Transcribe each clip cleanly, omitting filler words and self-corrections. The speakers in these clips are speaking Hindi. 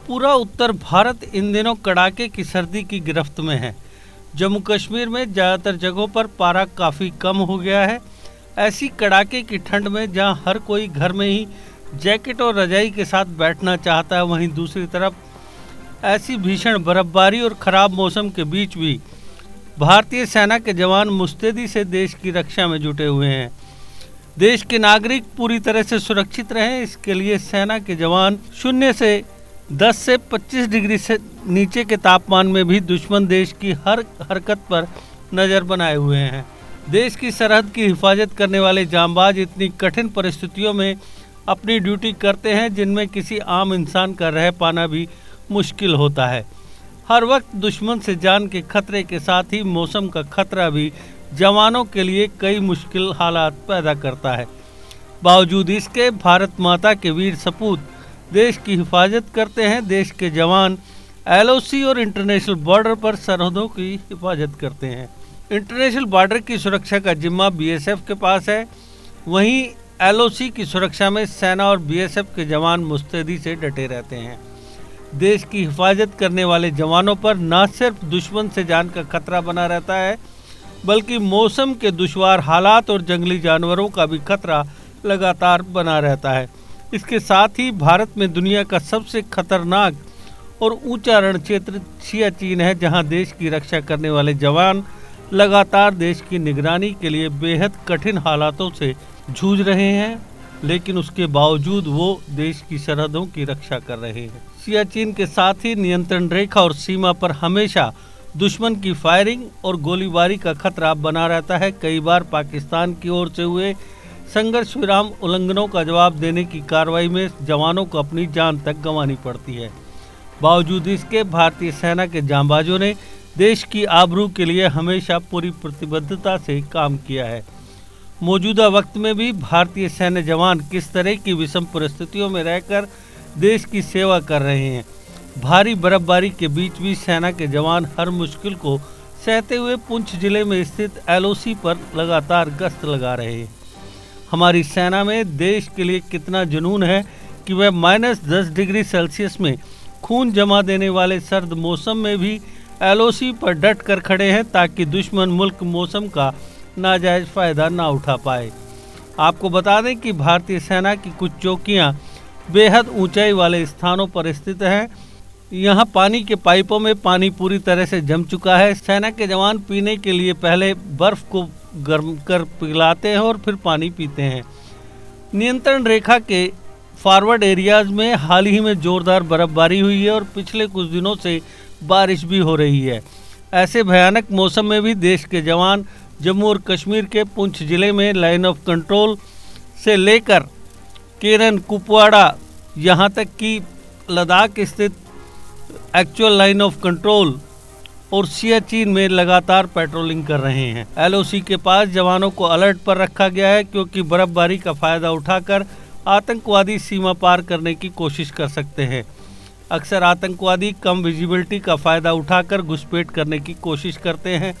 पूरा उत्तर भारत इन दिनों कड़ाके की सर्दी की गिरफ्त में है। जम्मू कश्मीर में ज़्यादातर जगहों पर पारा काफ़ी कम हो गया है। ऐसी कड़ाके की ठंड में जहां हर कोई घर में ही जैकेट और रजाई के साथ बैठना चाहता है, वहीं दूसरी तरफ ऐसी भीषण बर्फबारी और ख़राब मौसम के बीच भी भारतीय सेना के जवान मुस्तैदी से देश की रक्षा में जुटे हुए हैं। देश के नागरिक पूरी तरह से सुरक्षित रहें, इसके लिए सेना के जवान 0 से 10 से 25 डिग्री से नीचे के तापमान में भी दुश्मन देश की हर हरकत पर नज़र बनाए हुए हैं। देश की सरहद की हिफाजत करने वाले जांबाज इतनी कठिन परिस्थितियों में अपनी ड्यूटी करते हैं जिनमें किसी आम इंसान का रह पाना भी मुश्किल होता है। हर वक्त दुश्मन से जान के खतरे के साथ ही मौसम का खतरा भी जवानों के लिए कई मुश्किल हालात पैदा करता है। बावजूद इसके भारत माता के वीर सपूत देश की हिफाजत करते हैं। देश के जवान LOC और इंटरनेशनल बॉर्डर पर सरहदों की हिफाजत करते हैं। इंटरनेशनल बॉर्डर की सुरक्षा का जिम्मा BSF के पास है, वहीं LOC की सुरक्षा में सेना और BSF के जवान मुस्तैदी से डटे रहते हैं। देश की हिफाजत करने वाले जवानों पर न सिर्फ दुश्मन से जान का खतरा बना रहता है, बल्कि मौसम के दुश्वार हालात और जंगली जानवरों का भी खतरा लगातार बना रहता है। इसके साथ ही भारत में दुनिया का सबसे खतरनाक और ऊंचा रण क्षेत्र सियाचिन है, जहां देश की रक्षा करने वाले जवान लगातार देश की निगरानी के लिए बेहद कठिन हालातों से जूझ रहे हैं, लेकिन उसके बावजूद वो देश की सरहदों की रक्षा कर रहे हैं। सियाचिन के साथ ही नियंत्रण रेखा और सीमा पर हमेशा दुश्मन की फायरिंग और गोलीबारी का खतरा बना रहता है। कई बार पाकिस्तान की ओर से हुए संघर्ष विराम उल्लंघनों का जवाब देने की कार्रवाई में जवानों को अपनी जान तक गंवानी पड़ती है। बावजूद इसके भारतीय सेना के जांबाजों ने देश की आबरू के लिए हमेशा पूरी प्रतिबद्धता से काम किया है। मौजूदा वक्त में भी भारतीय सैन्य जवान किस तरह की विषम परिस्थितियों में रहकर देश की सेवा कर रहे हैं। भारी बर्फबारी के बीच भी सेना के जवान हर मुश्किल को सहते हुए पुंछ जिले में स्थित LOC पर लगातार गश्त लगा रहे हैं। हमारी सेना में देश के लिए कितना जुनून है कि वह -10 डिग्री सेल्सियस में खून जमा देने वाले सर्द मौसम में भी LOC पर डट कर खड़े हैं, ताकि दुश्मन मुल्क मौसम का नाजायज फ़ायदा ना उठा पाए। आपको बता दें कि भारतीय सेना की कुछ चौकियां बेहद ऊंचाई वाले स्थानों पर स्थित हैं। यहां पानी के पाइपों में पानी पूरी तरह से जम चुका है। सेना के जवान पीने के लिए पहले बर्फ को गर्म कर पिघलाते हैं और फिर पानी पीते हैं। नियंत्रण रेखा के फॉरवर्ड एरियाज में हाल ही में जोरदार बर्फबारी हुई है और पिछले कुछ दिनों से बारिश भी हो रही है। ऐसे भयानक मौसम में भी देश के जवान जम्मू और कश्मीर के पुंछ जिले में लाइन ऑफ कंट्रोल से लेकर केरन, कुपवाड़ा, यहाँ तक कि लद्दाख स्थित एक्चुअल लाइन ऑफ कंट्रोल और सियाचिन में लगातार पेट्रोलिंग कर रहे हैं। LOC के पास जवानों को अलर्ट पर रखा गया है, क्योंकि बर्फबारी का फायदा उठाकर आतंकवादी सीमा पार करने की कोशिश कर सकते हैं। अक्सर आतंकवादी कम विजिबिलिटी का फायदा उठाकर घुसपैठ करने की कोशिश करते हैं,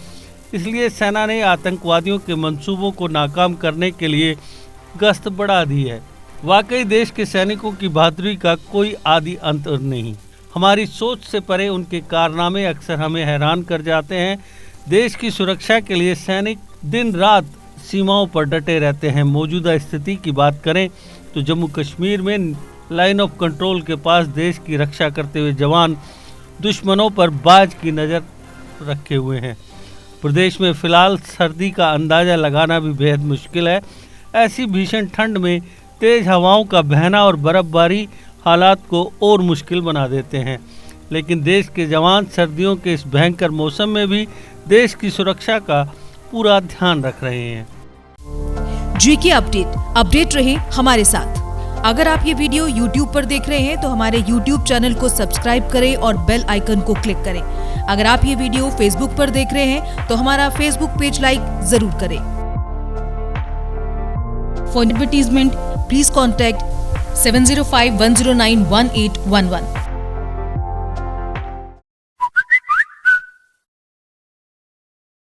इसलिए सेना ने आतंकवादियों के मंसूबों को नाकाम करने के लिए गश्त बढ़ा दी है। वाकई देश के सैनिकों की बहादुरी का कोई आदि अंत नहीं। हमारी सोच से परे उनके कारनामे अक्सर हमें हैरान कर जाते हैं। देश की सुरक्षा के लिए सैनिक दिन रात सीमाओं पर डटे रहते हैं। मौजूदा स्थिति की बात करें तो जम्मू कश्मीर में लाइन ऑफ कंट्रोल के पास देश की रक्षा करते हुए जवान दुश्मनों पर बाज की नज़र रखे हुए हैं। प्रदेश में फिलहाल सर्दी का अंदाज़ा लगाना भी बेहद मुश्किल है। ऐसी भीषण ठंड में तेज़ हवाओं का बहना और बर्फबारी हालात को और मुश्किल बना देते हैं, लेकिन देश के जवान सर्दियों के इस भयंकर मौसम में भी देश की सुरक्षा का पूरा ध्यान रख रहे हैं। GK अपडेट रहे हमारे साथ। अगर आप ये वीडियो YouTube पर देख रहे हैं तो हमारे YouTube चैनल को सब्सक्राइब करें और बेल आइकन को क्लिक करें। अगर आप ये वीडियो Facebook पर देख रहे हैं तो हमारा Facebook पेज लाइक जरूर करें। For advertisement please contact 7051091811।